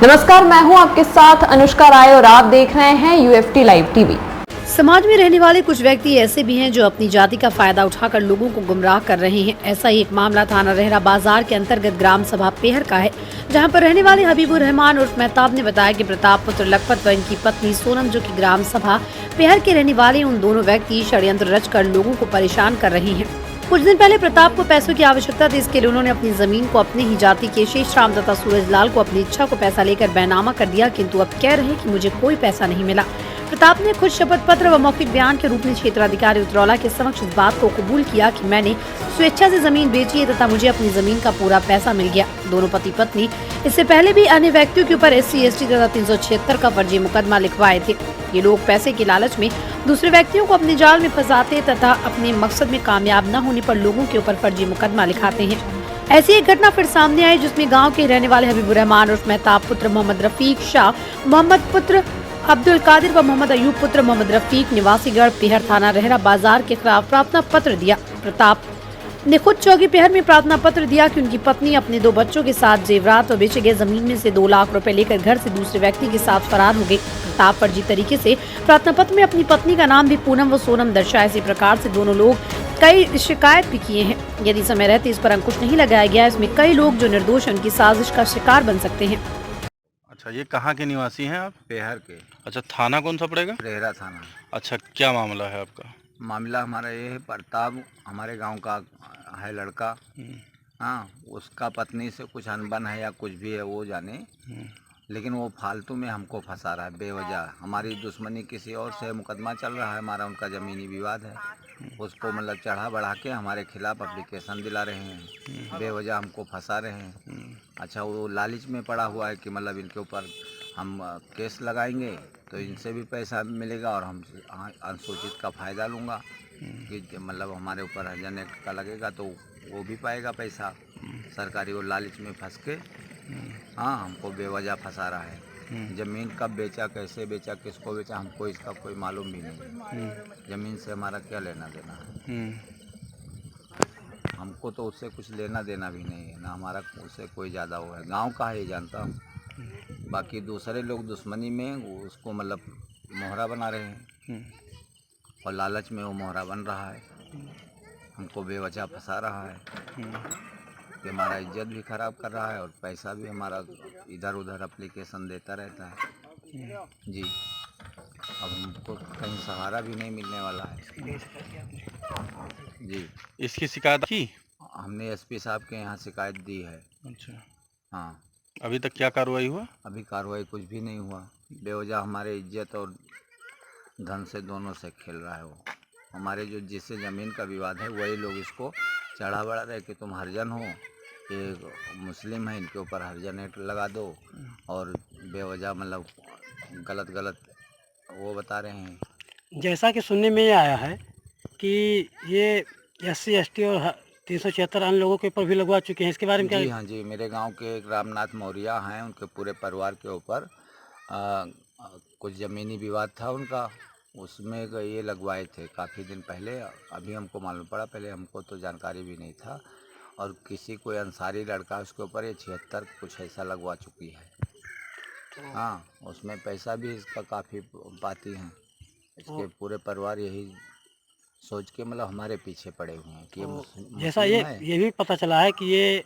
नमस्कार, मैं हूं आपके साथ अनुष्का राय और आप देख रहे हैं यूएफटी लाइव टीवी। समाज में रहने वाले कुछ व्यक्ति ऐसे भी हैं जो अपनी जाति का फायदा उठाकर लोगों को गुमराह कर रहे हैं। ऐसा ही एक मामला थाना रेहरा बाजार के अंतर्गत ग्राम सभा पेहर का है, जहां पर रहने वाले हबीबुर रहमान उर्फ मेहताब ने बताया कि प्रताप पुत्र लखपत व इनकी पत्नी सोनम, जो कि ग्राम सभा पेहर के रहने वाले, उन दोनों व्यक्ति षड्यंत्र रचकर लोगों को परेशान कर रहे हैं। कुछ दिन पहले प्रताप को पैसों की आवश्यकता थी, इसके लिए उन्होंने अपनी जमीन को अपने ही जाति के शेष राम तथा सूरजलाल को अपनी इच्छा को पैसा लेकर बैनामा कर दिया, किंतु अब कह रहे हैं कि मुझे कोई पैसा नहीं मिला। प्रताप ने खुद शपथ पत्र व मौखिक बयान के रूप में क्षेत्राधिकारी उतरौला के समक्ष इस बात को कबूल किया कि मैंने स्वेच्छा से जमीन बेची है तथा मुझे अपनी जमीन का पूरा पैसा मिल गया। दोनों पति पत्नी इससे पहले भी अन्य व्यक्तियों के ऊपर SC ST तथा 376 का फर्जी मुकदमा लिखवाए थे। ये लोग पैसे के लालच में दूसरे व्यक्तियों को अपने जाल में फंसाते तथा अपने मकसद में कामयाब न होने पर लोगों के ऊपर फर्जी मुकदमा लिखाते हैं। ऐसी एक घटना फिर सामने आई, जिसमें गाँव के रहने वाले हबीबुर रहमान उर्फ मेहताब पुत्र मोहम्मद रफीक शाह, मोहम्मद पुत्र अब्दुल कादिर व मोहम्मद अयूब पुत्र मोहम्मद रफीक निवासी गढ़ पेहर थाना रेहरा बाजार के खिलाफ प्रार्थना पत्र दिया। प्रताप ने खुद चौकी पेहर में प्रार्थना पत्र दिया कि उनकी पत्नी अपने 2 बच्चों के साथ जेवरात व बेचे गए जमीन में से 2 लाख रुपए लेकर घर से दूसरे व्यक्ति के साथ फरार हो गए। प्रताप फर्जी तरीके से प्रार्थना पत्र में अपनी पत्नी का नाम भी पूनम व सोनम दर्शाया। इसी प्रकार से दोनों लोग कई शिकायत भी किए हैं। यदि समय रहते इस पर अंकुश नहीं लगाया गया, इसमें कई लोग जो निर्दोष हैं उनकी साजिश का शिकार बन सकते हैं। अच्छा, ये कहाँ के निवासी हैं आप? पेहर के। अच्छा, थाना कौन सा पड़ेगा? रेहरा थाना। अच्छा, क्या मामला है आपका? मामला हमारा ये है, प्रताप हमारे गांव का है लड़का। हाँ, उसका पत्नी से कुछ अनबन है या कुछ भी है वो जाने, लेकिन वो फालतू में हमको फंसा रहा है बेवजह। हमारी दुश्मनी किसी और से मुकदमा चल रहा है, हमारा उनका ज़मीनी विवाद है, उसको मतलब चढ़ा बढ़ा के हमारे खिलाफ एप्लीकेशन दिला रहे हैं, बेवजह हमको फंसा रहे हैं। अच्छा, वो लालच में पड़ा हुआ है कि मतलब इनके ऊपर हम केस लगाएंगे तो इनसे भी पैसा मिलेगा और हम अनुसूचित का फ़ायदा लूँगा कि मतलब हमारे ऊपर हरिजन एक्ट का लगेगा तो वो भी पाएगा पैसा सरकारी। वो लालच में फंस के हाँ हमको बेवजह फंसा रहा है। ज़मीन कब बेचा, कैसे बेचा, किसको बेचा, हमको इसका कोई मालूम भी नहीं। ज़मीन से हमारा क्या लेना देना है? हमको तो उससे कुछ लेना देना भी नहीं है, ना हमारा उससे कोई ज़्यादा वो है। गांव का है ये जानता हूँ, बाकी दूसरे लोग दुश्मनी में वो उसको मतलब मोहरा बना रहे हैं और लालच में वो मोहरा बन रहा है, हमको बेवजह फंसा रहा है कि हमारा इज्जत भी ख़राब कर रहा है और पैसा भी हमारा इधर उधर एप्लीकेशन देता रहता है। जी, अब हमको कहीं सहारा भी नहीं मिलने वाला है। जी, इसकी शिकायत की? हमने SP साहब के यहाँ शिकायत दी है। अच्छा, हाँ, अभी तक क्या कार्रवाई हुआ? अभी कार्रवाई कुछ भी नहीं हुआ। बेवजह हमारे इज्जत और धन से दोनों से खेल रहा है वो। हमारे जो जिससे ज़मीन का विवाद है वही लोग इसको चढ़ा बढ़ा रहे कि तुम हरिजन हो, ये मुस्लिम है, इनके ऊपर हरिजन एक्ट लगा दो, और बेवजह मतलब गलत गलत वो बता रहे हैं। जैसा कि सुनने में ये आया है कि ये SC ST और 376 अन्य लोगों के ऊपर भी लगवा चुके हैं, इसके बारे में क्या? जी हाँ जी, मेरे गांव के एक रामनाथ मौर्या हैं, उनके पूरे परिवार के ऊपर कुछ ज़मीनी विवाद था उनका, उसमें ये लगवाए थे काफ़ी दिन पहले। अभी हमको मालूम पड़ा, पहले हमको तो जानकारी भी नहीं था। और किसी कोई अंसारी लड़का उसके ऊपर ये 76 कुछ ऐसा लगवा चुकी है। हाँ, उसमें पैसा भी इसका काफ़ी पाती हैं। इसके पूरे परिवार यही सोच के मतलब हमारे पीछे पड़े हुए हैं कि जैसा ये भी पता चला है कि ये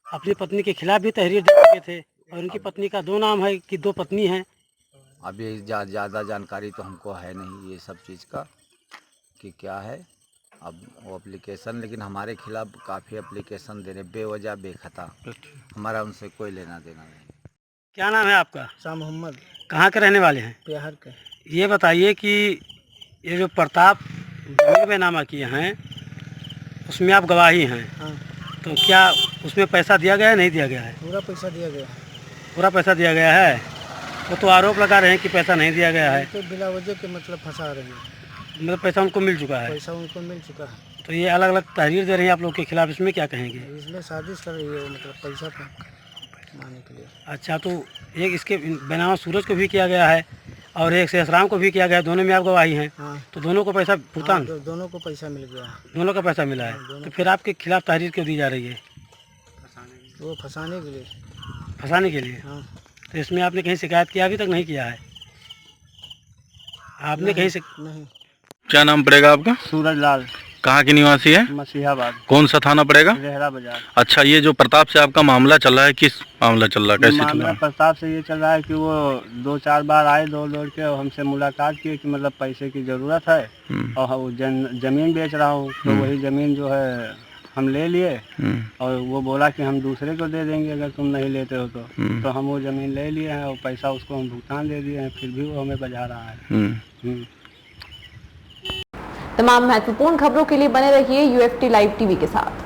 अपनी पत्नी के खिलाफ भी तहरीर दे चुके थे और उनकी पत्नी का 2 नाम है कि 2 पत्नी हैं। अभी ज़्यादा जानकारी तो हमको है नहीं ये सब चीज़ का कि क्या है। अब वो एप्लीकेशन, लेकिन हमारे खिलाफ काफ़ी एप्लीकेशन दे रहे बेवजह बेखता, हमारा उनसे कोई लेना देना नहीं। क्या नाम है आपका? शाह मोहम्मद। कहाँ के रहने वाले हैं? पेहर के। ये बताइए कि ये जो प्रताप जमीन बेनामा किए हैं उसमें आप गवाही हैं। हाँ, तो क्या उसमें पैसा दिया गया है, नहीं दिया गया है? पूरा पैसा दिया गया है। पूरा पैसा दिया गया है। वो तो आरोप लगा रहे हैं कि पैसा नहीं दिया गया है। तो बिला वजह के मतलब फंसा रही है। मतलब पैसा उनको मिल चुका है। पैसा उनको मिल चुका है। तो ये अलग अलग तहरीर दे रही हैं आप लोग के खिलाफ, इसमें क्या कहेंगे? इसमें साजिश कर रही है वो, मतलब पैसा मांगने के लिए। अच्छा, तो एक इसके बेनामा सूरज को भी किया गया है और एक शेषराम को भी किया गया है, दोनों में आप गवाही हैं। हाँ, तो दोनों को पैसा भुगतान? हाँ, दोनों को पैसा मिल गया है। दोनों का पैसा मिला है। तो फिर आपके खिलाफ तहरीर क्यों दी जा रही है? वो फंसाने के लिए। फंसाने के लिए? हाँ। तो इसमें आपने कहीं शिकायत किया? अभी तक नहीं किया है आपने कहीं से? नहीं। क्या नाम पड़ेगा आपका? सूरज लाल, कहाँ के निवासी है? मसीहाबाद, कौन सा थाना पड़ेगा? रेहरा बाजार। अच्छा, ये जो प्रताप से आपका मामला चल रहा है, किस मामला चल रहा है, कैसे चल मामला रहा है? प्रताप से ये चल रहा है कि वो 2-4 बार आए दौड़ के और हमसे मुलाकात की कि मतलब पैसे की ज़रूरत है और वो ज़मीन बेच रहा हूँ, तो वही ज़मीन जो है हम ले लिए और वो बोला कि हम दूसरे को दे देंगे अगर तुम नहीं लेते हो तो हम वो ज़मीन ले लिए हैं और पैसा उसको हम भुगतान दे दिए हैं, फिर भी वो हमें बजा रहा है। तमाम महत्वपूर्ण खबरों के लिए बने रहिए UFT लाइव टीवी के साथ।